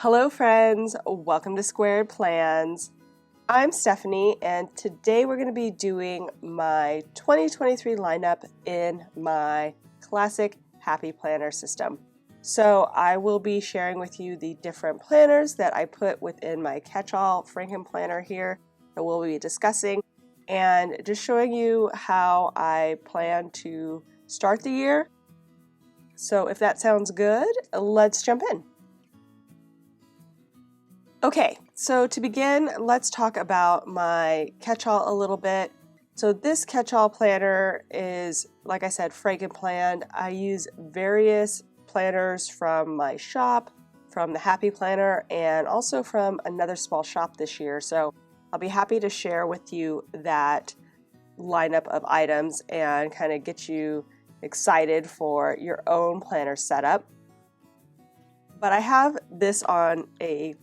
Hello friends, welcome to Squared Plans. I'm Stephanie and today we're going to be doing my 2023 lineup in my classic Happy Planner system. So I will be sharing with you the different planners that I put within my catch-all frankenplanner here that we'll be discussing and just showing you how I plan to start the year. So if that sounds good, let's jump in. Okay, so to begin, let's talk about my catch-all a little bit. So this catch-all planner is, like I said, frankenplanned. I use various planners from my shop, from the Happy Planner, and also from another small shop this year. So I'll be happy to share with you that lineup of items and kind of get you excited for your own planner setup. But I have this on a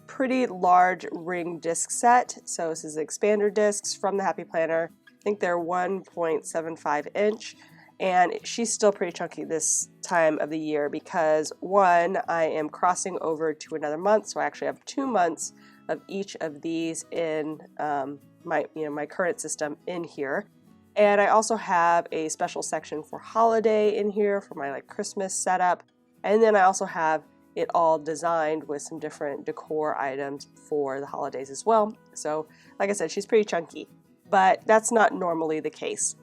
pretty large ring disc set. So this is expander discs from the Happy Planner. I think they're 1.75 inch, and she's still pretty chunky this time of the year because one, I am crossing over to another month, so I actually have 2 months of each of these in my current system in here. And I also have a special section for holiday in here for my Christmas setup, and then I also have it all designed with some different decor items for the holidays as well. So like I said, she's pretty chunky, but that's not normally the case.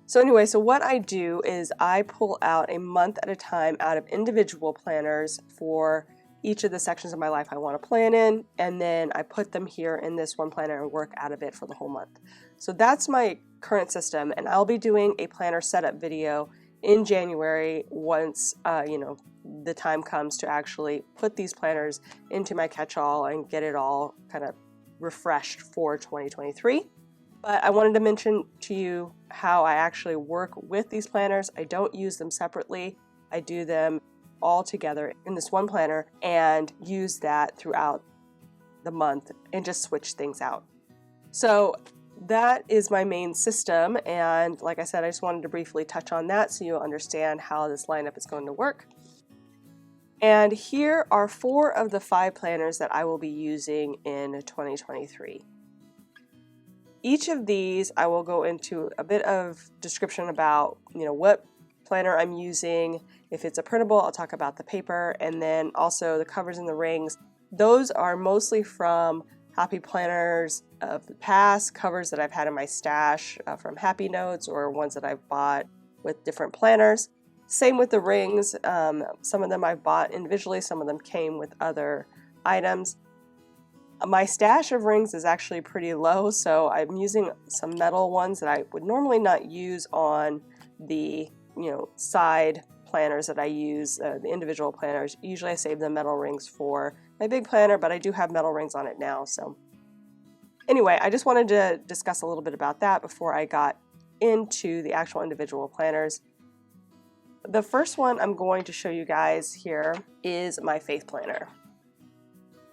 So anyway, so what I do is I pull out a month at a time out of individual planners for each of the sections of my life I want to plan in, and then I put them here in this one planner and work out of it for the whole month. So that's my current system, and I'll be doing a planner setup video in January once the time comes to actually put these planners into my catch-all and get it all kind of refreshed for 2023. But I wanted to mention to you how I actually work with these planners. I don't use them separately. I do them all together in this one planner and use that throughout the month and just switch things out. So that is my main system, and like I said, I just wanted to briefly touch on that so you'll understand how this lineup is going to work. And here are 4 of the 5 planners that I will be using in 2023. Each of these I will go into a bit of description about what planner I'm using. If it's a printable, I'll talk about the paper, and then also the covers and the rings. Those are mostly from Happy Planners of the past, covers that I've had in my stash from Happy Notes or ones that I've bought with different planners. Same with the rings. Some of them I've bought individually, some of them came with other items. My stash of rings is actually pretty low, so I'm using some metal ones that I would normally not use on the side planners that I use, the individual planners. Usually I save the metal rings for my big planner, but I do have metal rings on it now. So anyway, I just wanted to discuss a little bit about that before I got into the actual individual planners. The first one I'm going to show you guys here is my Faith Planner.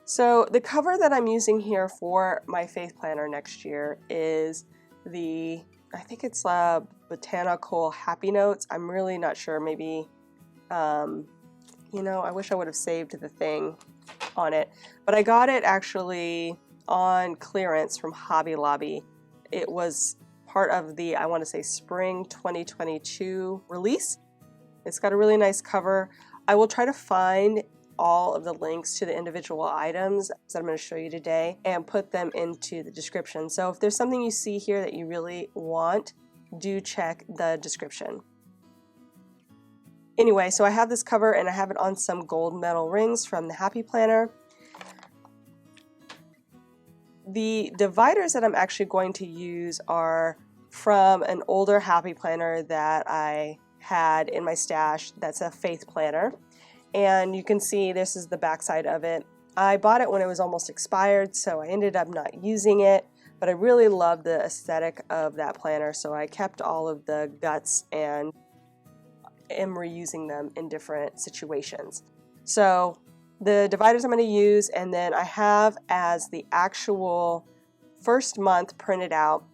So the cover that I'm using here for my Faith Planner next year is I think it's Botanical Happy Notes. I'm really not sure. Maybe, I wish I would have saved the thing on it. But I got it actually on clearance from Hobby Lobby. It was part of the, I want to say, Spring 2022 release. It's got a really nice cover. I will try to find all of the links to the individual items that I'm going to show you today and put them into the description. So if there's something you see here that you really want, do check the description. Anyway, so I have this cover and I have it on some gold metal rings from the Happy Planner. The dividers that I'm actually going to use are from an older Happy Planner that I had in my stash. That's a Faith Planner. And you can see this is the backside of it. I bought it when it was almost expired, so I ended up not using it, but I really love the aesthetic of that planner, so I kept all of the guts and am reusing them in different situations. So the dividers I'm going to use, and then I have as the actual first month printed out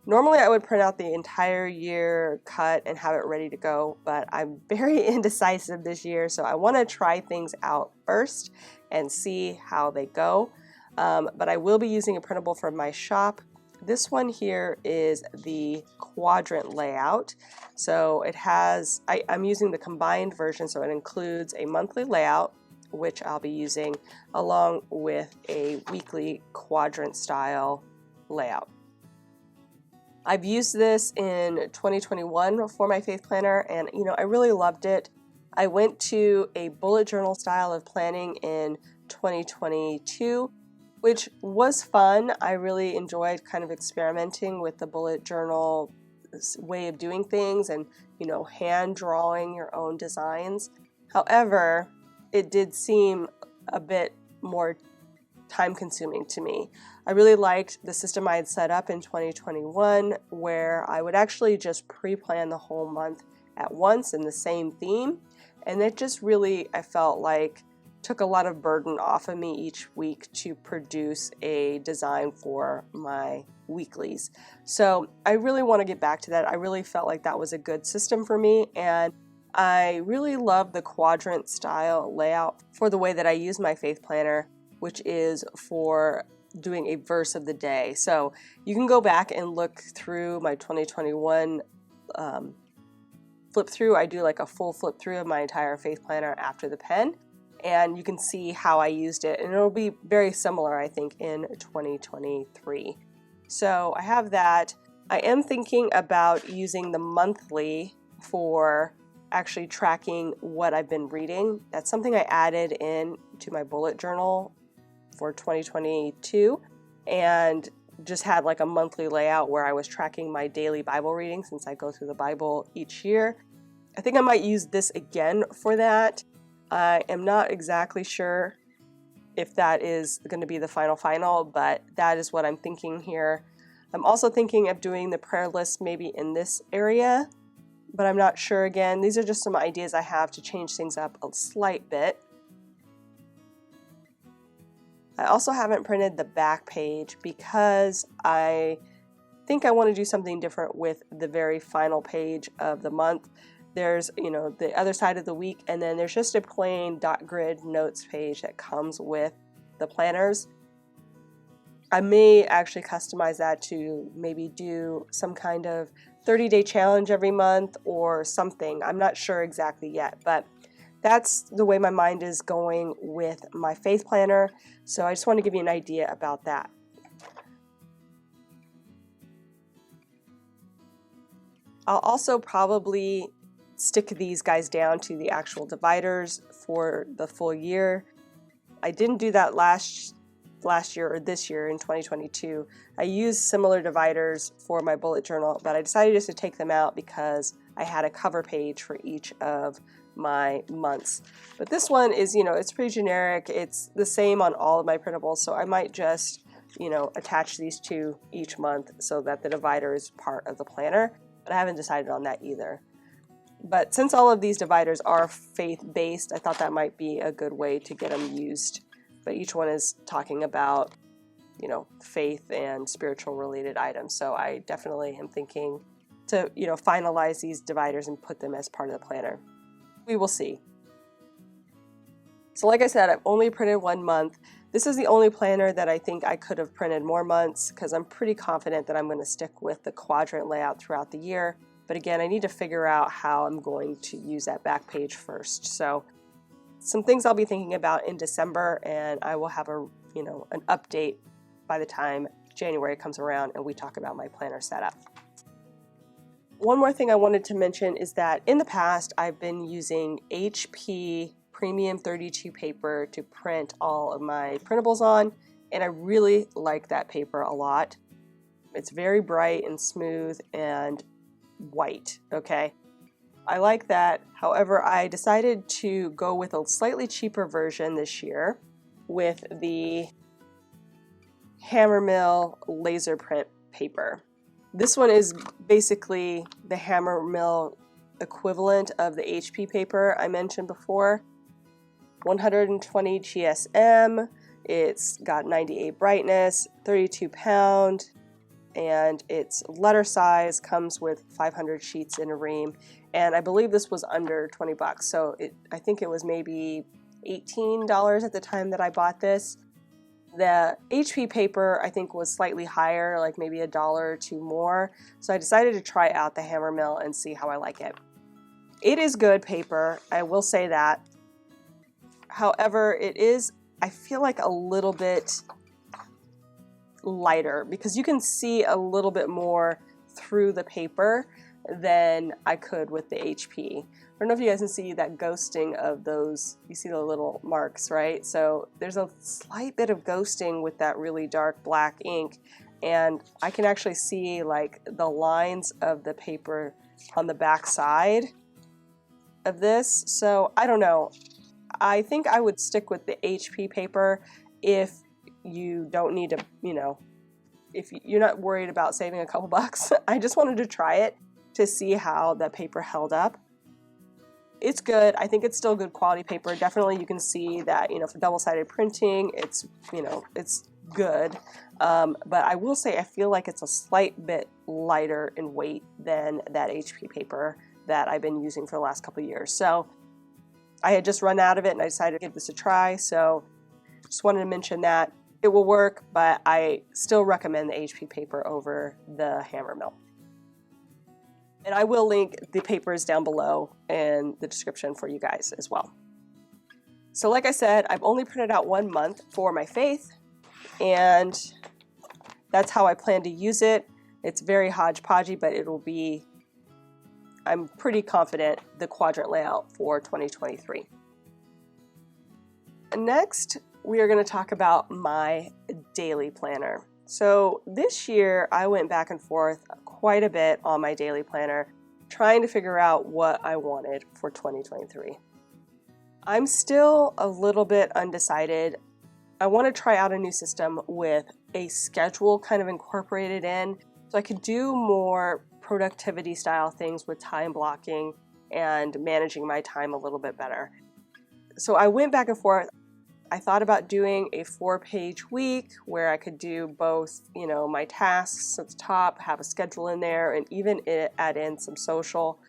Normally I would print out the entire year cut and have it ready to go, but I'm very indecisive this year, so I want to try things out first and see how they go. But I will be using a printable from my shop. This one here is the quadrant layout. So it has, I'm using the combined version, so it includes a monthly layout, which I'll be using, along with a weekly quadrant style layout. I've used this in 2021 for my faith planner, and I really loved it. I went to a bullet journal style of planning in 2022, which was fun. I really enjoyed kind of experimenting with the bullet journal way of doing things and hand drawing your own designs. However, it did seem a bit more time consuming to me. I really liked the system I had set up in 2021 where I would actually just pre-plan the whole month at once in the same theme, and it just really, I felt like, took a lot of burden off of me each week to produce a design for my weeklies. So I really want to get back to that. I really felt like that was a good system for me, and I really love the quadrant style layout for the way that I use my faith planner, which is for doing a verse of the day. So you can go back and look through my 2021 flip through. I do like a full flip through of my entire faith planner after the pen, and you can see how I used it, and it'll be very similar, I think, in 2023. So I have that. I am thinking about using the monthly for actually tracking what I've been reading. That's something I added in to my bullet journal for 2022, and just had like a monthly layout where I was tracking my daily Bible reading since I go through the Bible each year. I think I might use this again for that. I am not exactly sure if that is going to be the final, but that is what I'm thinking here. I'm also thinking of doing the prayer list maybe in this area, but I'm not sure again. These are just some ideas I have to change things up a slight bit. I also haven't printed the back page because I think I want to do something different with the very final page of the month. There's, the other side of the week, and then there's just a plain dot grid notes page that comes with the planners. I may actually customize that to maybe do some kind of 30-day challenge every month or something. I'm not sure exactly yet, but that's the way my mind is going with my faith planner. So I just want to give you an idea about that. I'll also probably stick these guys down to the actual dividers for the full year. I didn't do that last year or this year in 2022. I used similar dividers for my bullet journal, but I decided just to take them out because I had a cover page for each of my months. But this one is, it's pretty generic. It's the same on all of my printables, so I might just, attach these to each month so that the divider is part of the planner, but I haven't decided on that either. But since all of these dividers are faith-based, I thought that might be a good way to get them used. But each one is talking about, faith and spiritual related items. So I definitely am thinking to, finalize these dividers and put them as part of the planner. We will see. So like I said, I've only printed 1 month. This is the only planner that I think I could have printed more months because I'm pretty confident that I'm going to stick with the quadrant layout throughout the year. But again, I need to figure out how I'm going to use that back page first. So some things I'll be thinking about in December, and I will have an update by the time January comes around and we talk about my planner setup. One more thing I wanted to mention is that in the past I've been using HP Premium 32 paper to print all of my printables on, and I really like that paper a lot. It's very bright and smooth and white, okay? I like that. However, I decided to go with a slightly cheaper version this year with the Hammermill laser print paper. This one is basically the Hammermill equivalent of the HP paper I mentioned before. 120 GSM, it's got 98 brightness, 32 pound, and it's letter size, comes with 500 sheets in a ream, and I believe this was under 20 bucks. So I think it was maybe $18 at the time that I bought this. The HP paper I think was slightly higher, like maybe $1 or $2 more. So I decided to try out the hammer mill and see how I like it. It is good paper, I will say that. However, it is, I feel like, a little bit lighter because you can see a little bit more through the paper than I could with the HP. I don't know if you guys can see that ghosting of those, you see the little marks, right? So there's a slight bit of ghosting with that really dark black ink, and I can actually see like the lines of the paper on the back side of this. So I don't know. I think I would stick with the HP paper if you don't need to, you know, if you're not worried about saving a couple bucks. I just wanted to try it to see how the paper held up. It's good. I think it's still good quality paper. Definitely you can see that, you know, for double-sided printing, it's, you know, it's good. But I will say I feel like it's a slight bit lighter in weight than that HP paper that I've been using for the last couple of years. So I had just run out of it and I decided to give this a try. So just wanted to mention that it will work, but I still recommend the HP paper over the hammer mill. And I will link the papers down below in the description for you guys as well. So like I said, I've only printed out 1 month for my faith, and that's how I plan to use it. It's very hodgepodgey, but it'll be, I'm pretty confident, the quadrant layout for 2023. Next, we are going to talk about my daily planner. So this year I went back and forth quite a bit on my daily planner, trying to figure out what I wanted for 2023. I'm still a little bit undecided. I want to try out a new system with a schedule kind of incorporated in, so I could do more productivity style things with time blocking and managing my time a little bit better. So I went back and forth. I thought about doing a 4-page week where I could do both, you know, my tasks at the top, have a schedule in there, and even add in some social.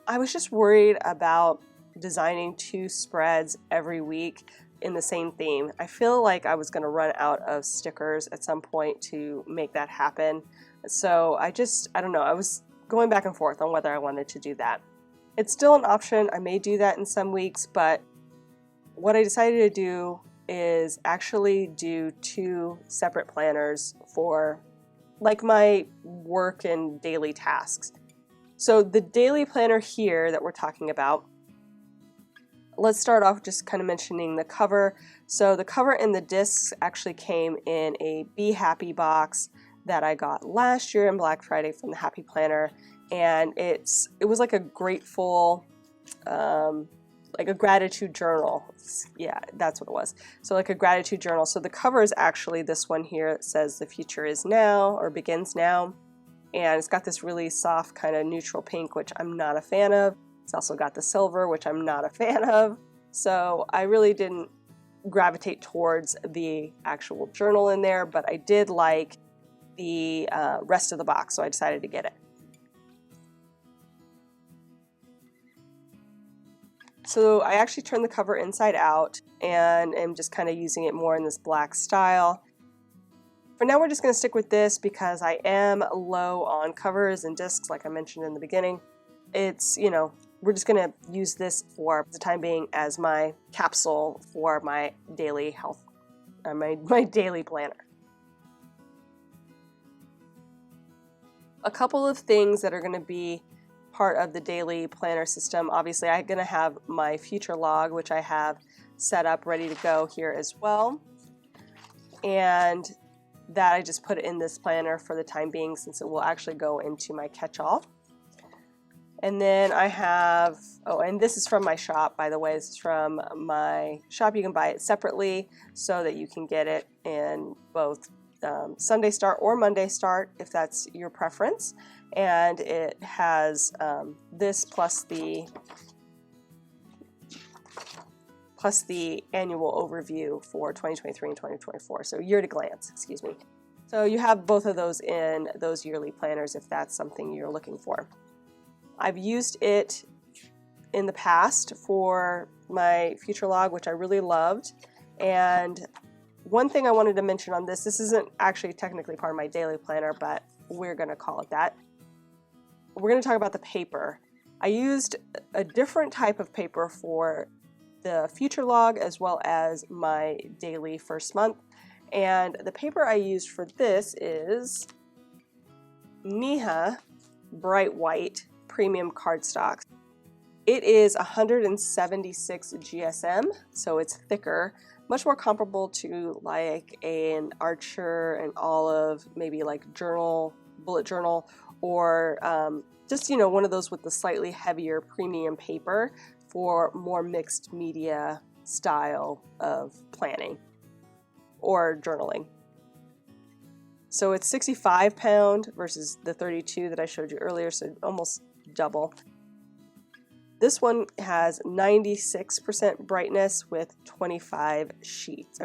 I was just worried about designing 2 spreads every week in the same theme. I feel like I was going to run out of stickers at some point to make that happen. So I don't know, I was going back and forth on whether I wanted to do that. It's still an option. I may do that in some weeks, but what I decided to do is actually do 2 separate planners for like my work and daily tasks. So the daily planner here that we're talking about, let's start off just kind of mentioning the cover. So the cover and the discs actually came in a Be Happy box that I got last year in Black Friday from the Happy Planner, and it was like a grateful, like a gratitude journal. Yeah, that's what it was. So like a gratitude journal. So the cover is actually this one here. It says the future is now, or begins now. And it's got this really soft kind of neutral pink, which I'm not a fan of. It's also got the silver, which I'm not a fan of. So I really didn't gravitate towards the actual journal in there, but I did like the rest of the box, so I decided to get it. So I actually turned the cover inside out and am just kind of using it more in this black style. For now, we're just going to stick with this because I am low on covers and discs, like I mentioned in the beginning. It's, you know, we're just going to use this for the time being as my capsule for my daily health, my daily planner. A couple of things that are going to be part of the daily planner system. Obviously, I'm going to have my future log, which I have set up ready to go here as well. And that I just put in this planner for the time being, since it will actually go into my catch-all. And then I have, oh, and this is from my shop, by the way. This is from my shop. You can buy it separately so that you can get it in both Sunday start or Monday start, if that's your preference. And it has this plus the annual overview for 2023 and 2024. So year to glance, excuse me. So you have both of those in those yearly planners if that's something you're looking for. I've used it in the past for my future log, which I really loved. And one thing I wanted to mention on this isn't actually technically part of my daily planner, but we're going to call it that. We're going to talk about the paper. I used a different type of paper for the future log as well as my daily first month. And the paper I used for this is Niha Bright White Premium Cardstock. It is 176 GSM, so it's thicker, much more comparable to like an Archer, an Olive, maybe like journal, bullet journal, or just, you know, one of those with the slightly heavier premium paper for more mixed media style of planning or journaling. So it's 65 pound versus the 32 that I showed you earlier, so almost double. This one has 96% brightness with 250 sheets.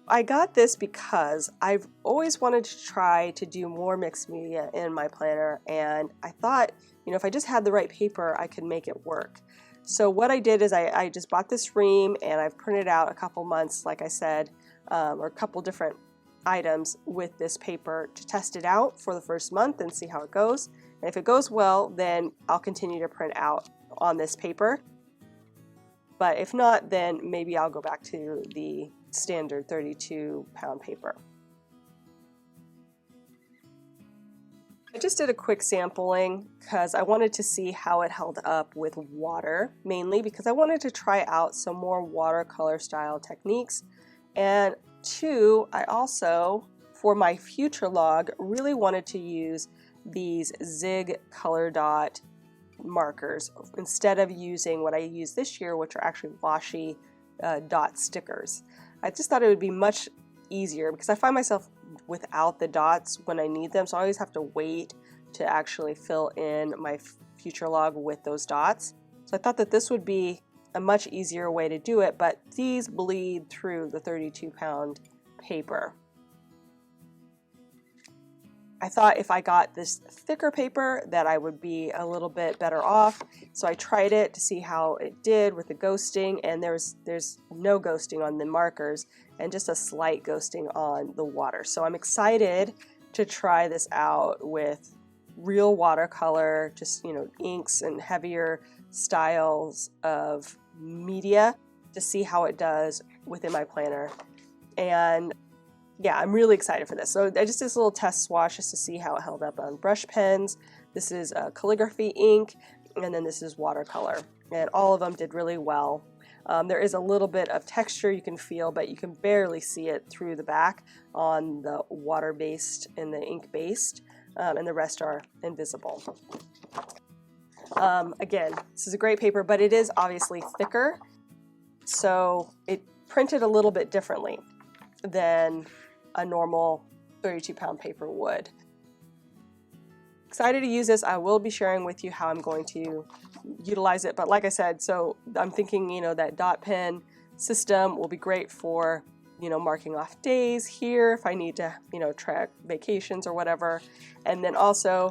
I got this because I've always wanted to try to do more mixed media in my planner, and I thought, you know, if I just had the right paper, I could make it work. So what I did is I just bought this ream, and I've printed out a couple months, like I said, or a couple different items with this paper to test it out for the first month and see how it goes. And if it goes well, then I'll continue to print out on this paper. But if not, then maybe I'll go back to the standard 32 pound paper. I just did a quick sampling because I wanted to see how it held up with water, mainly because I wanted to try out some more watercolor style techniques. And two, I also, for my future log, really wanted to use these Zig color dot markers instead of using what I used this year, which are actually washi dot stickers. I just thought it would be much easier because I find myself without the dots when I need them, so I always have to wait to actually fill in my future log with those dots. So I thought that this would be a much easier way to do it, but these bleed through the 32 pound paper. I thought if I got this thicker paper that I would be a little bit better off, so I tried it to see how it did with the ghosting, and there's no ghosting on the markers and just a slight ghosting on the water. So I'm excited to try this out with real watercolor, just, you know, inks and heavier styles of media to see how it does within my planner. And yeah, I'm really excited for this. So I just did this little test swatch just to see how it held up on brush pens. This is calligraphy ink, and then this is watercolor. And all of them did really well. There is a little bit of texture you can feel, but you can barely see it through the back on the water-based and the ink-based, and the rest are invisible. Again, this is a great paper, but it is obviously thicker, so it printed a little bit differently than a normal 32 pound paper would. Excited to use this. I will be sharing with you how I'm going to utilize it, but like I said, so I'm thinking, you know, that dot pen system will be great for, you know, marking off days here if I need to, you know, track vacations or whatever. And then also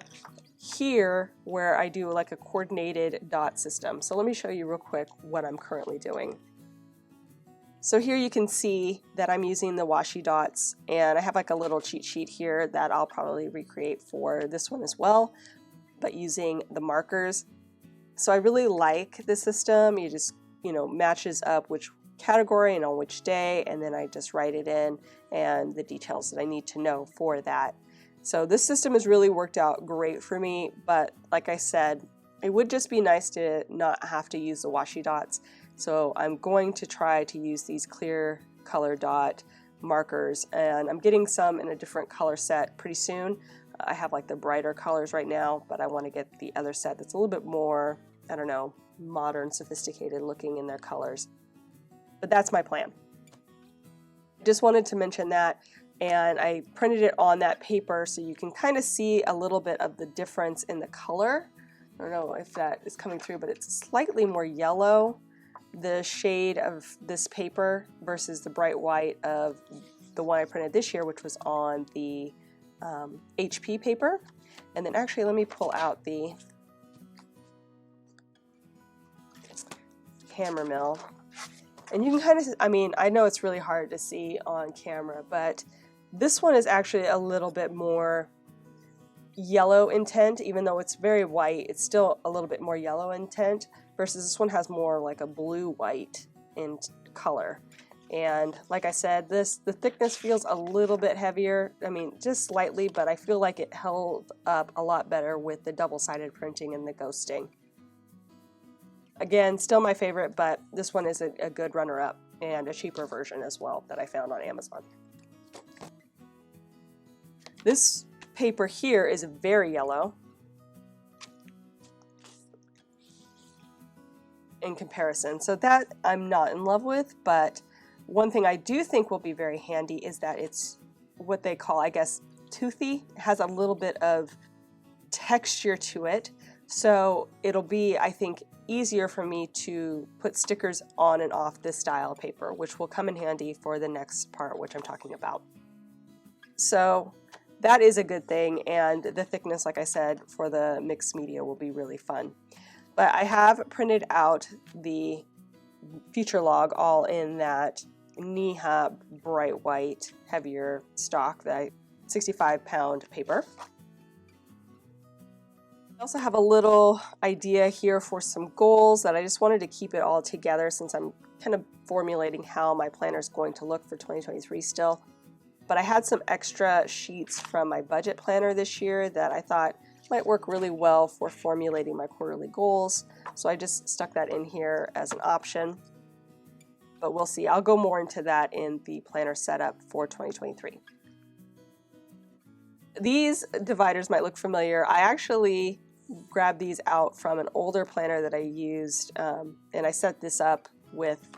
here where I do like a coordinated dot system. So let me show you real quick what I'm currently doing. So here you can see that I'm using the washi dots, and I have like a little cheat sheet here that I'll probably recreate for this one as well, but using the markers. So I really like the system. You just, you know, matches up which category and on which day, and then I just write it in and the details that I need to know for that. So this system has really worked out great for me, but like I said, it would just be nice to not have to use the washi dots. So I'm going to try to use these clear color dot markers, and I'm getting some in a different color set pretty soon. I have like the brighter colors right now, but I want to get the other set that's a little bit more, I don't know, modern, sophisticated looking in their colors. But that's my plan. I just wanted to mention that, and I printed it on that paper so you can kind of see a little bit of the difference in the color. I don't know if that is coming through, but it's slightly more yellow the shade of this paper versus the bright white of the one I printed this year, which was on the HP paper. And then actually, let me pull out the hammer mill. And you can kind of, I mean, I know it's really hard to see on camera, but this one is actually a little bit more yellow in tint. Even though it's very white, it's still a little bit more yellow in tint, versus this one has more like a blue-white in color. And like I said, the thickness feels a little bit heavier. I mean, just slightly, but I feel like it held up a lot better with the double-sided printing and the ghosting. Again, still my favorite, but this one is a good runner-up and a cheaper version as well that I found on Amazon. This paper here is very yellow in comparison, so that I'm not in love with, but one thing I do think will be very handy is that it's what they call, I guess, toothy. It has a little bit of texture to it, so it'll be, I think, easier for me to put stickers on and off this style of paper, which will come in handy for the next part, which I'm talking about. So that is a good thing, and the thickness, like I said, for the mixed media will be really fun. But I have printed out the future log all in that knee-high bright white heavier stock, that 65-pound paper. I also have a little idea here for some goals that I just wanted to keep it all together, since I'm kind of formulating how my planner is going to look for 2023 still. But I had some extra sheets from my budget planner this year that I thought might work really well for formulating my quarterly goals. So I just stuck that in here as an option. But we'll see. I'll go more into that in the planner setup for 2023. These dividers might look familiar. I actually grabbed these out from an older planner that I used, and I set this up with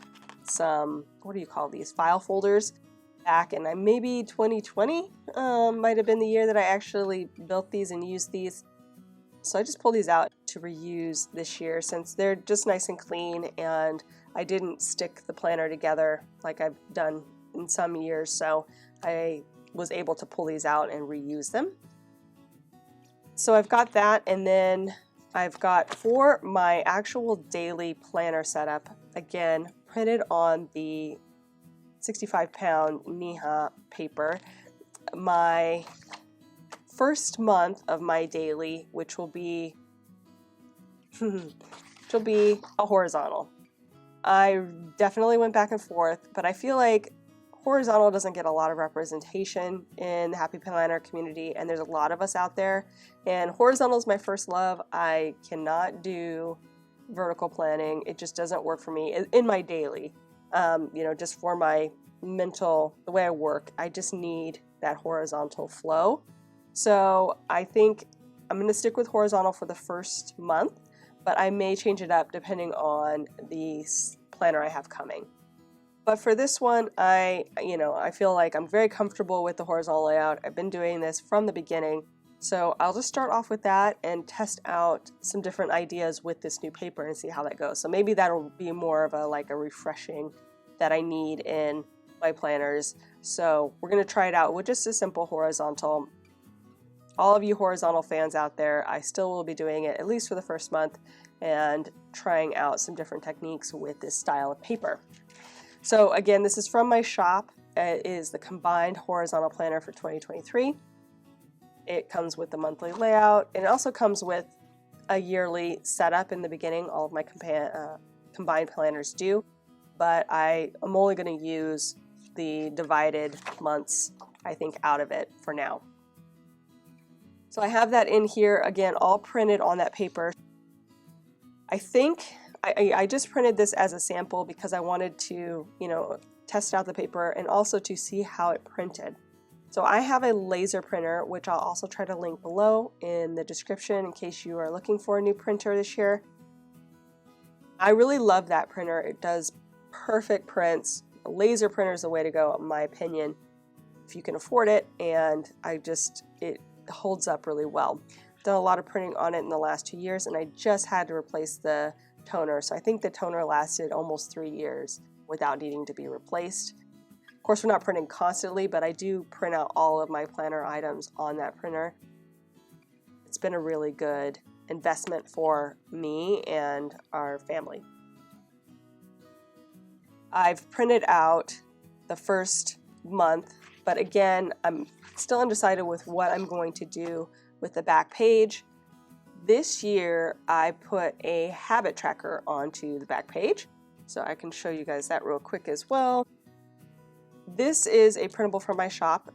some, what do you call these, file folders back in maybe 2020 might have been the year that I actually built these and used these. So I just pulled these out to reuse this year, since they're just nice and clean, and I didn't stick the planner together like I've done in some years, so I was able to pull these out and reuse them. So I've got that, and then I've got, for my actual daily planner setup, again printed on the 65-pound knee-high paper, my first month of my daily, which will be a horizontal. I definitely went back and forth, but I feel like horizontal doesn't get a lot of representation in the Happy Planner community, and there's a lot of us out there, and horizontal is my first love. I cannot do vertical planning. It just doesn't work for me in my daily. You know, just for my mental, the way I work, I just need that horizontal flow. So I think I'm going to stick with horizontal for the first month, but I may change it up depending on the planner I have coming. But for this one, I feel like I'm very comfortable with the horizontal layout. I've been doing this from the beginning. So I'll just start off with that and test out some different ideas with this new paper and see how that goes. So maybe that'll be more of a refreshing that I need in my planners. So we're going to try it out with just a simple horizontal. All of you horizontal fans out there, I still will be doing it at least for the first month and trying out some different techniques with this style of paper. So again, this is from my shop. It is the combined horizontal planner for 2023. It comes with the monthly layout, and it also comes with a yearly setup in the beginning. All of my combined planners do, but I am only going to use the divided months, I think, out of it for now. So I have that in here, again, all printed on that paper. I think I just printed this as a sample because I wanted to, test out the paper and also to see how it printed. So I have a laser printer, which I'll also try to link below in the description in case you are looking for a new printer this year. I really love that printer. It does perfect prints. A laser printer is the way to go, in my opinion, if you can afford it, and it holds up really well. Done a lot of printing on it in the last 2 years, and I just had to replace the toner. So I think the toner lasted almost 3 years without needing to be replaced. Of course, we're not printing constantly, but I do print out all of my planner items on that printer. It's been a really good investment for me and our family. I've printed out the first month, but again, I'm still undecided with what I'm going to do with the back page. This year, I put a habit tracker onto the back page, so I can show you guys that real quick as well. This is a printable from my shop,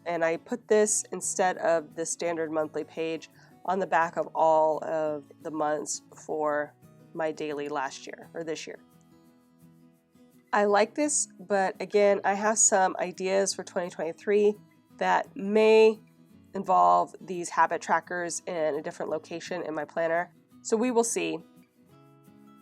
and I put this instead of the standard monthly page on the back of all of the months for my daily last year, or this year. I like this, but again, I have some ideas for 2023 that may involve these habit trackers in a different location in my planner. So we will see.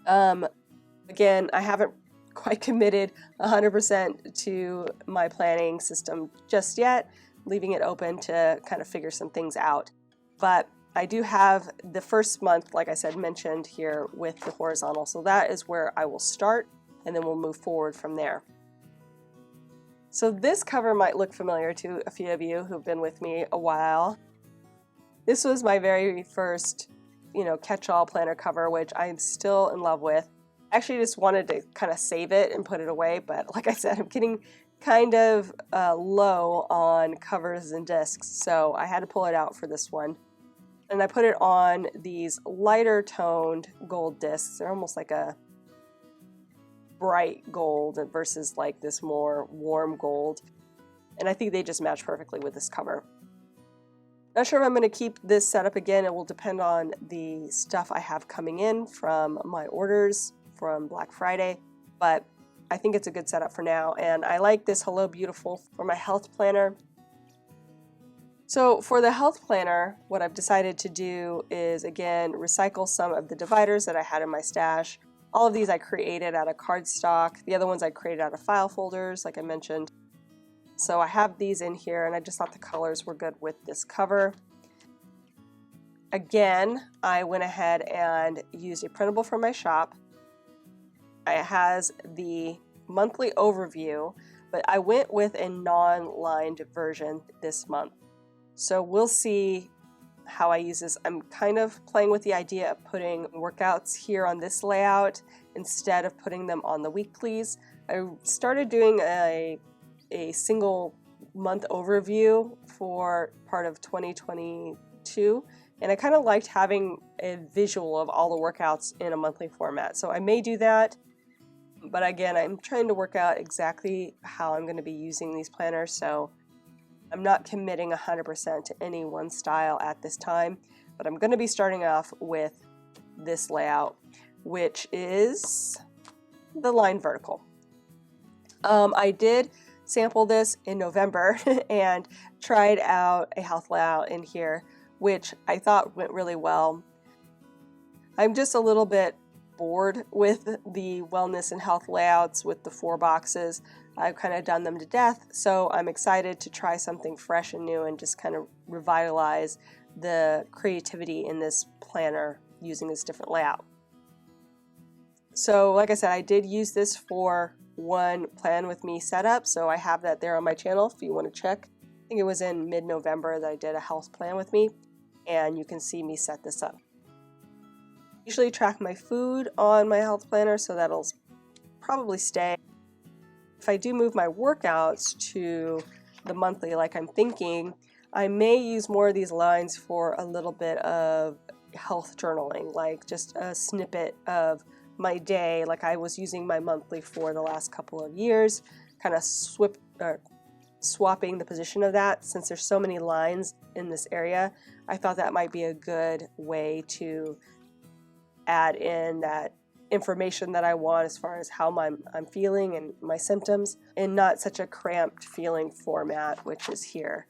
Again, I haven't quite committed 100% to my planning system just yet, leaving it open to kind of figure some things out. But I do have the first month, like I said, mentioned here with the horizontal. So that is where I will start, and then we'll move forward from there. So this cover might look familiar to a few of you who've been with me a while. This was my very first, catch-all planner cover, which I'm still in love with. I actually just wanted to kind of save it and put it away, but like I said, I'm getting kind of low on covers and discs, so I had to pull it out for this one. And I put it on these lighter toned gold discs. They're almost like a bright gold versus like this more warm gold, and I think they just match perfectly with this cover. Not sure if I'm going to keep this setup again. It will depend on the stuff I have coming in from my orders from Black Friday, but I think it's a good setup for now, and I like this Hello Beautiful for my health planner. So for the health planner, what I've decided to do is again recycle some of the dividers that I had in my stash. All of these I created out of cardstock. The other ones I created out of file folders, like I mentioned. So I have these in here, and I just thought the colors were good with this cover. Again, I went ahead and used a printable from my shop. It has the monthly overview, but I went with a non-lined version this month. So we'll see how I use this. I'm kind of playing with the idea of putting workouts here on this layout instead of putting them on the weeklies. I started doing a single month overview for part of 2022, and I kind of liked having a visual of all the workouts in a monthly format. So I may do that, but again, I'm trying to work out exactly how I'm going to be using these planners, so I'm not committing 100% to any one style at this time, but I'm going to be starting off with this layout, which is the line vertical. I did sample this in November and tried out a health layout in here, which I thought went really well. I'm just a little bit bored with the wellness and health layouts with the 4 boxes. I've kind of done them to death, so I'm excited to try something fresh and new and just kind of revitalize the creativity in this planner using this different layout. So like I said, I did use this for one Plan With Me setup, so I have that there on my channel if you want to check. I think it was in mid-November that I did a health plan with me, and you can see me set this up. I usually track my food on my health planner, so that'll probably stay. If I do move my workouts to the monthly like I'm thinking, I may use more of these lines for a little bit of health journaling, like just a snippet of my day, like I was using my monthly for the last couple of years, kind of swapping the position of that. Since there's so many lines in this area, I thought that might be a good way to add in that information that I want as far as how I'm feeling and my symptoms, in not such a cramped feeling format, which is here.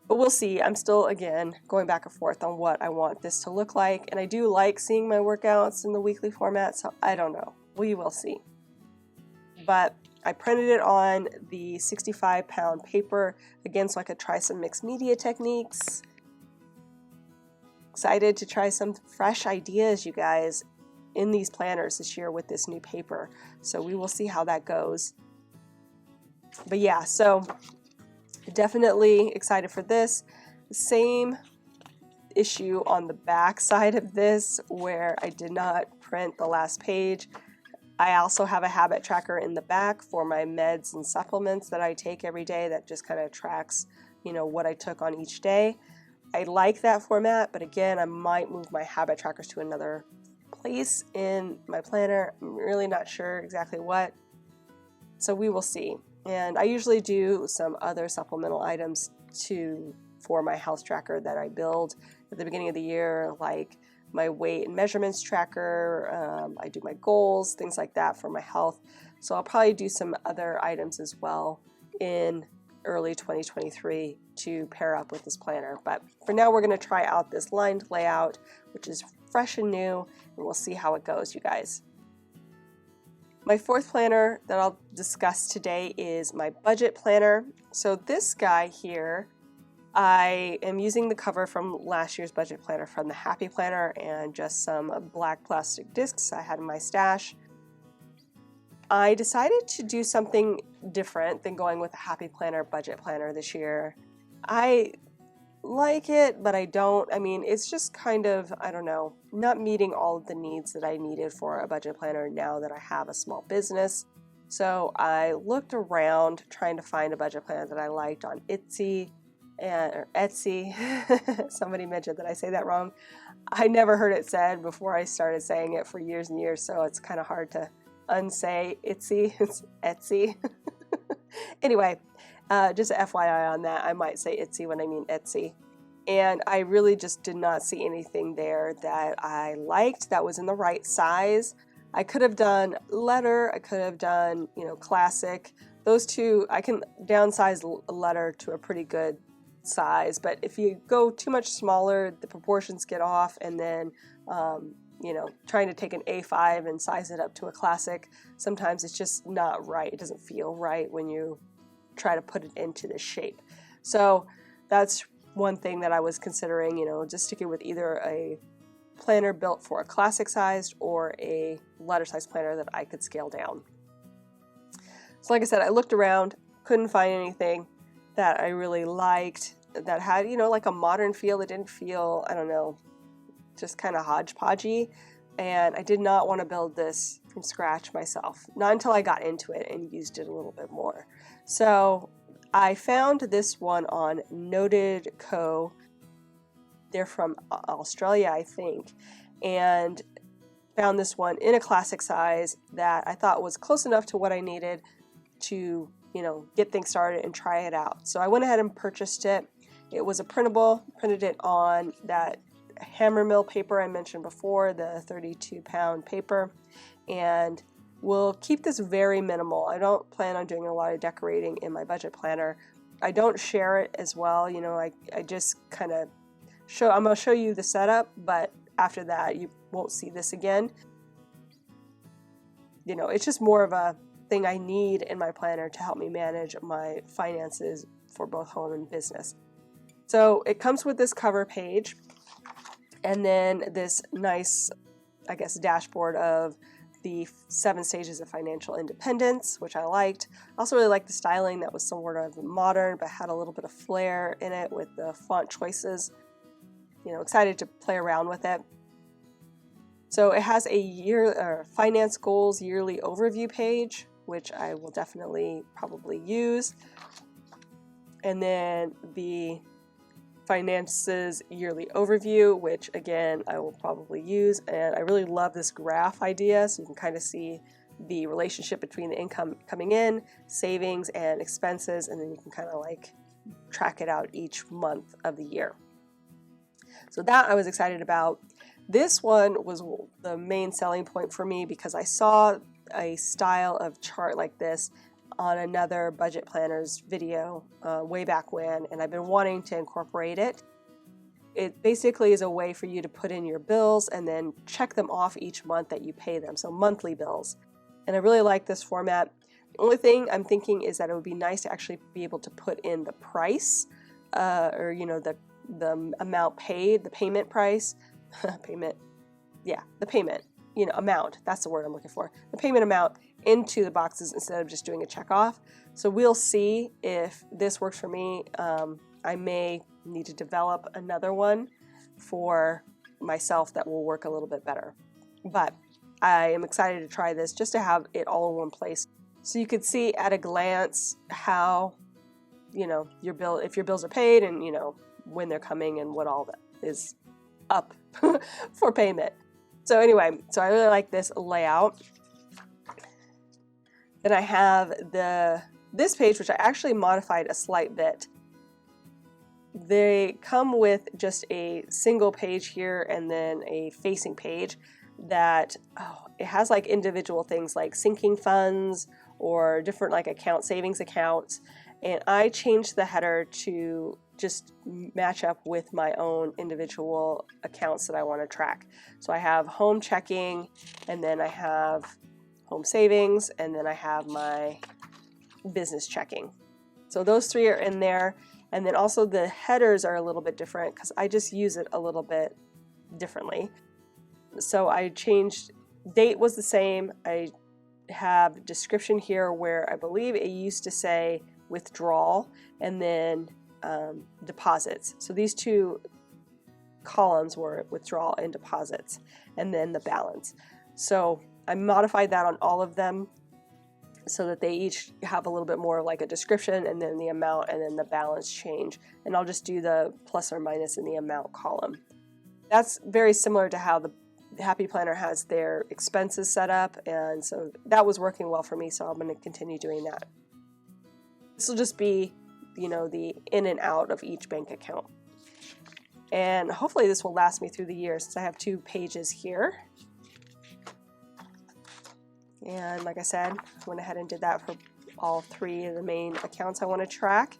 But we'll see. I'm still, again, going back and forth on what I want this to look like, and I do like seeing my workouts in the weekly format, so I don't know. We will see. But I printed it on the 65-pound paper, again, so I could try some mixed media techniques. Excited to try some fresh ideas, you guys. in these planners this year with this new paper. So we will see how that goes. But yeah, so definitely excited for this. Same issue on the back side of this where I did not print the last page. I also have a habit tracker in the back for my meds and supplements that I take every day that just kind of tracks, you know, what I took on each day. I like that format, but again, I might move my habit trackers to another place in my planner. I'm really not sure exactly what, so we will see. And I usually do some other supplemental items for my health tracker that I build at the beginning of the year, like my weight and measurements tracker. I do my goals, things like that for my health. So I'll probably do some other items as well in early 2023 to pair up with this planner. But for now, we're going to try out this lined layout, which is fresh and new, and we'll see how it goes, you guys. My fourth planner that I'll discuss today is my budget planner. So this guy here, I am using the cover from last year's budget planner from the Happy Planner and just some black plastic discs I had in my stash. I decided to do something different than going with a Happy Planner budget planner this year. I like it, but I don't. I mean, it's just kind of, I don't know, not meeting all of the needs that I needed for a budget planner now that I have a small business. So I looked around trying to find a budget planner that I liked on Etsy. Somebody mentioned that I say that wrong. I never heard it said before I started saying it for years and years, so it's kind of hard to unsay Etsy. It's Etsy. Anyway, just a FYI on that, I might say Etsy when I mean Etsy. And I really just did not see anything there that I liked that was in the right size. I could have done letter, I could have done, you know, classic. Those two, I can downsize a letter to a pretty good size, but if you go too much smaller, the proportions get off, and then you know, trying to take an A5 and size it up to a classic, sometimes it's just not right. It doesn't feel right when you try to put it into this shape. So that's one thing that I was considering, you know, just sticking with either a planner built for a classic sized or a letter size planner that I could scale down. So like I said, I looked around, couldn't find anything that I really liked that had, you know, like a modern feel. It didn't feel, I don't know, just kind of hodgepodgey. And I did not want to build this from scratch myself, not until I got into it and used it a little bit more. So I found this one on Noted Co. They're from Australia, I think, and found this one in a classic size that I thought was close enough to what I needed to, you know, get things started and try it out. So I went ahead and purchased it. It was a printable, printed it on that hammer mill paper I mentioned before, the 32-pound paper, and we'll keep this very minimal. I don't plan on doing a lot of decorating in my budget planner. I don't share it as well, you know, I just kind of I'm going to show you the setup, but after that you won't see this again. You know, it's just more of a thing I need in my planner to help me manage my finances for both home and business. So it comes with this cover page, and then this nice, I guess, dashboard of the 7 stages of financial independence, which I liked. I also really liked the styling that was somewhat of modern, but had a little bit of flair in it with the font choices. You know, excited to play around with it. So it has a finance goals yearly overview page, which I will definitely probably use. And then the finances yearly overview, which again I will probably use. And I really love this graph idea, so you can kind of see the relationship between the income coming in, savings, and expenses, and then you can kind of like track it out each month of the year. So that I was excited about. This one was the main selling point for me because I saw a style of chart like this on another budget planner's video way back when, and I've been wanting to incorporate it. It basically is a way for you to put in your bills and then check them off each month that you pay them, so monthly bills. And I really like this format. The only thing I'm thinking is that it would be nice to actually be able to put in the price, or you know, the amount paid, the payment price, the payment. amount, that's the word I'm looking for, the payment amount into the boxes instead of just doing a check off. So we'll see if this works for me. I may need to develop another one for myself that will work a little bit better. But I am excited to try this just to have it all in one place. So you could see at a glance how, your bill, if your bills are paid and, when they're coming and what all that is up for payment. So anyway, so I really like this layout. Then I have this page, which I actually modified a slight bit. They come with just a single page here and then a facing page that it has like individual things like sinking funds or different like savings accounts. And I changed the header to just match up with my own individual accounts that I want to track. So I have home checking, and then I have home savings, and then I have my business checking. So those three are in there. And then also the headers are a little bit different because I just use it a little bit differently. So I changed, date was the same. I have description here where I believe it used to say withdrawal and then deposits. So these two columns were withdrawal and deposits, and then the balance. So I modified that on all of them so that they each have a little bit more like a description and then the amount and then the balance change. And I'll just do the plus or minus in the amount column. That's very similar to how the Happy Planner has their expenses set up, and so that was working well for me, so I'm going to continue doing that. This will just be, the in and out of each bank account. And hopefully this will last me through the year since I have 2 pages here. And like I said, I went ahead and did that for all 3 of the main accounts I want to track.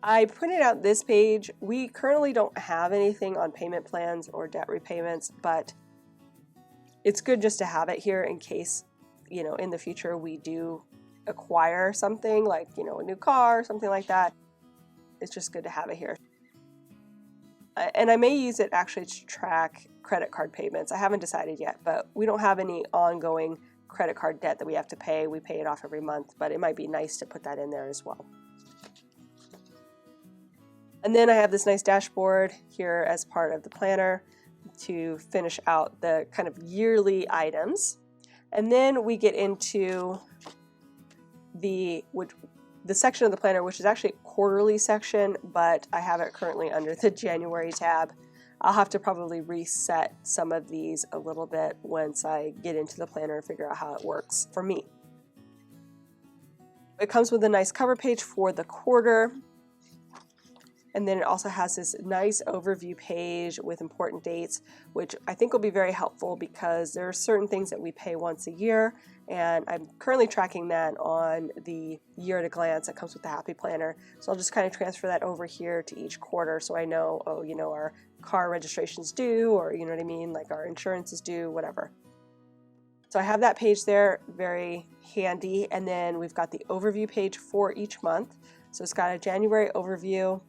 I printed out this page. We currently don't have anything on payment plans or debt repayments, but it's good just to have it here in case, in the future we do acquire something like, a new car or something like that. It's just good to have it here. And I may use it actually to track credit card payments. I haven't decided yet, but we don't have any ongoing credit card debt that we have to pay. We pay it off every month, but it might be nice to put that in there as well. And then I have this nice dashboard here as part of the planner to finish out the kind of yearly items. And then we get into the section of the planner, which is actually a quarterly section, but I have it currently under the January tab. I'll have to probably reset some of these a little bit once I get into the planner and figure out how it works for me. It comes with a nice cover page for the quarter. And then it also has this nice overview page with important dates, which I think will be very helpful because there are certain things that we pay once a year, and I'm currently tracking that on the year at a glance that comes with the Happy Planner. So I'll just kind of transfer that over here to each quarter so I know, our car registration's due, or you know what I mean, like our insurance is due, whatever. So I have that page there, very handy, and then we've got the overview page for each month. So it's got a January overview,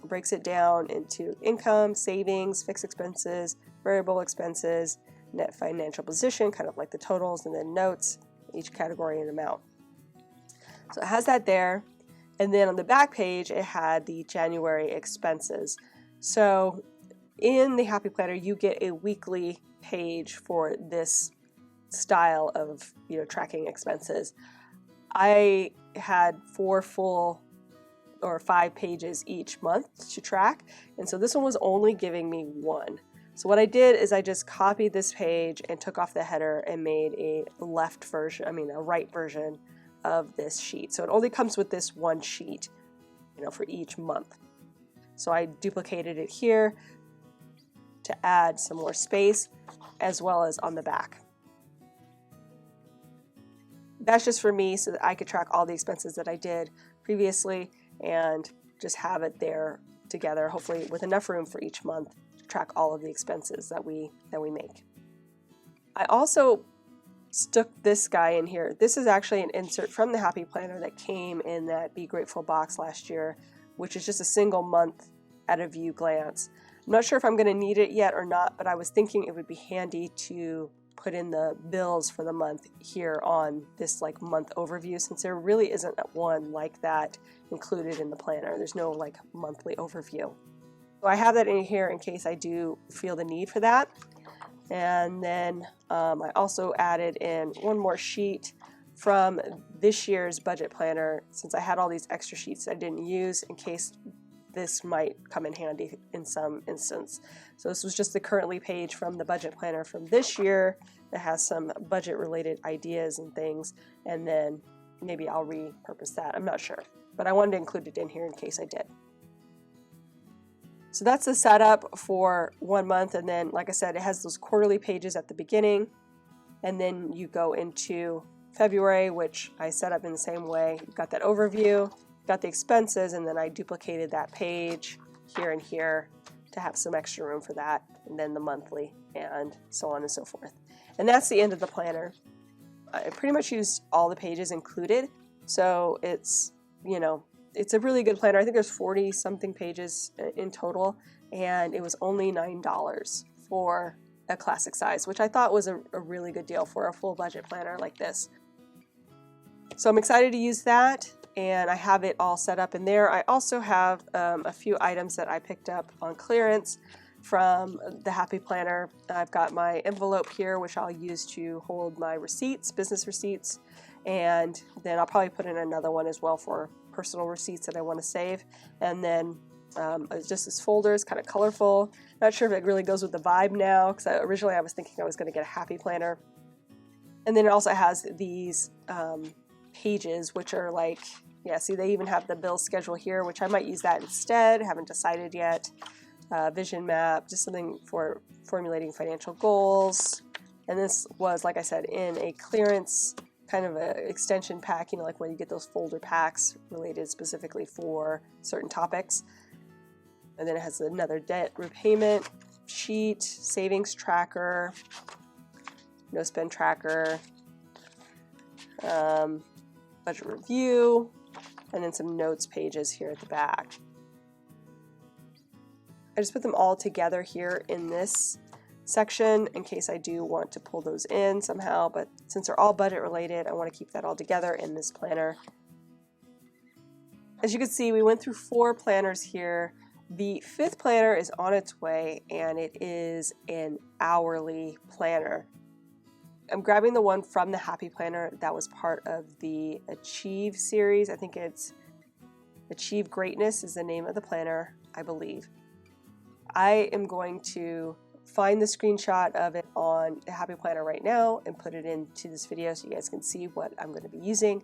breaks it down into income, savings, fixed expenses, variable expenses, net financial position, kind of like the totals, and then notes, each category and amount. So it has that there. And then on the back page, it had the January expenses. So in the Happy Planner, you get a weekly page for this style of, tracking expenses. I had 4 full or 5 pages each month to track, and so this one was only giving me 1. So what I did is I just copied this page and took off the header and made a right version of this sheet. So it only comes with this 1 sheet, for each month. So I duplicated it here to add some more space, as well as on the back. That's just for me so that I could track all the expenses that I did previously and just have it there together, hopefully with enough room for each month to track all of the expenses that we make. I also stuck this guy in here. This is actually an insert from the Happy Planner that came in that Be Grateful box last year, which is just a single month at a view glance. I'm not sure if I'm going to need it yet or not, but I was thinking it would be handy to put in the bills for the month here on this like month overview, since there really isn't one like that included in the planner. There's no like monthly overview. So I have that in here in case I do feel the need for that. And then I also added in one more sheet from this year's budget planner, since I had all these extra sheets I didn't use in case this might come in handy in some instance. So this was just the currently page from the budget planner from this year that has some budget related ideas and things, and then maybe I'll repurpose that. I'm not sure, but I wanted to include it in here in case I did. So that's the setup for 1 month, and then like I said, it has those quarterly pages at the beginning, and then you go into February, which I set up in the same way. You've got that overview, got the expenses, and then I duplicated that page here and here to have some extra room for that, and then the monthly, and so on and so forth. And that's the end of the planner. I pretty much used all the pages included, so it's, you know, it's a really good planner. I think there's 40 something pages in total, and it was only $9 for a classic size, which I thought was a really good deal for a full budget planner like this. So I'm excited to use that, and I have it all set up in there. I also have a few items that I picked up on clearance from the Happy Planner. I've got my envelope here, which I'll use to hold my receipts, business receipts, and then I'll probably put in another one as well for personal receipts that I want to save. And then just this folder is kind of colorful. Not sure if it really goes with the vibe now, because originally I was thinking I was going to get a Happy Planner. And then it also has these pages, which are like, yeah, see, they even have the bill schedule here, which I might use that instead. Haven't decided yet. Vision map, just something for formulating financial goals. And this was, like I said, in a clearance kind of an extension pack, you know, like when you get those folder packs related specifically for certain topics. And then it has another debt repayment sheet, savings tracker, no spend tracker, budget review, and then some notes pages here at the back. I just put them all together here in this section in case I do want to pull those in somehow, but since they're all budget related, I want to keep that all together in this planner. As you can see, we went through 4 planners here. The 5th planner is on its way, and it is an hourly planner. I'm grabbing the one from the Happy Planner that was part of the Achieve series. I think it's Achieve Greatness is the name of the planner, I believe. I am going to find the screenshot of it on the Happy Planner right now and put it into this video so you guys can see what I'm going to be using.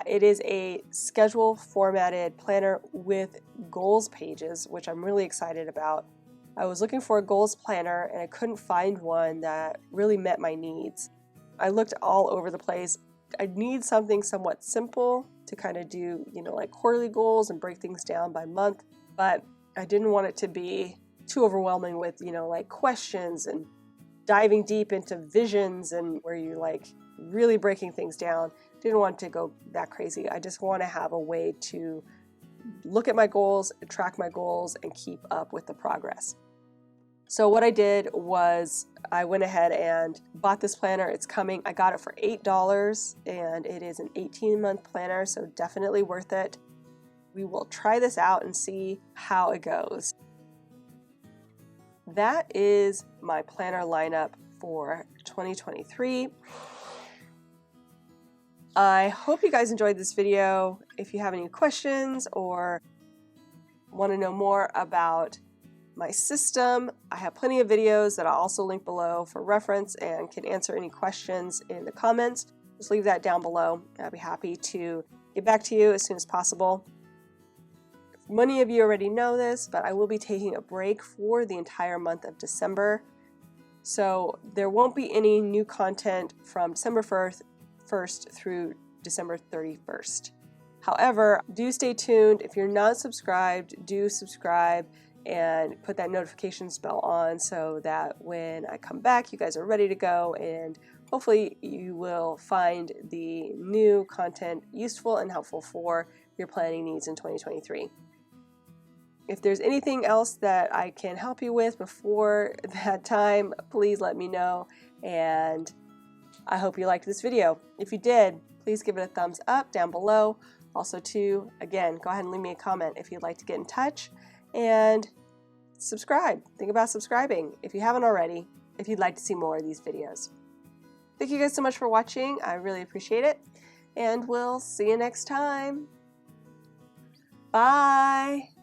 It is a schedule formatted planner with goals pages, which I'm really excited about. I was looking for a goals planner and I couldn't find one that really met my needs. I looked all over the place. I need something somewhat simple to kind of do, you know, like quarterly goals and break things down by month, but I didn't want it to be too overwhelming with, you know, like questions and diving deep into visions and where you're like really breaking things down. Didn't want to go that crazy. I just want to have a way to look at my goals, track my goals, and keep up with the progress. So what I did was I went ahead and bought this planner. It's coming. I got it for $8, and it is an 18-month planner, so definitely worth it. We will try this out and see how it goes. That is my planner lineup for 2023. I hope you guys enjoyed this video. If you have any questions or want to know more about my system, I have plenty of videos that I'll also link below for reference and can answer any questions in the comments. Just leave that down below. I'll be happy to get back to you as soon as possible. Many of you already know this, but I will be taking a break for the entire month of December. So there won't be any new content from December 1st through December 31st. However, do stay tuned. If you're not subscribed, do subscribe and put that notifications bell on so that when I come back, you guys are ready to go, and hopefully you will find the new content useful and helpful for your planning needs in 2023. If there's anything else that I can help you with before that time, please let me know. And I hope you liked this video. If you did, please give it a thumbs up down below. Also too, again, go ahead and leave me a comment if you'd like to get in touch, and subscribe. Think about subscribing if you haven't already, if you'd like to see more of these videos. Thank you guys so much for watching. I really appreciate it, and we'll see you next time. Bye.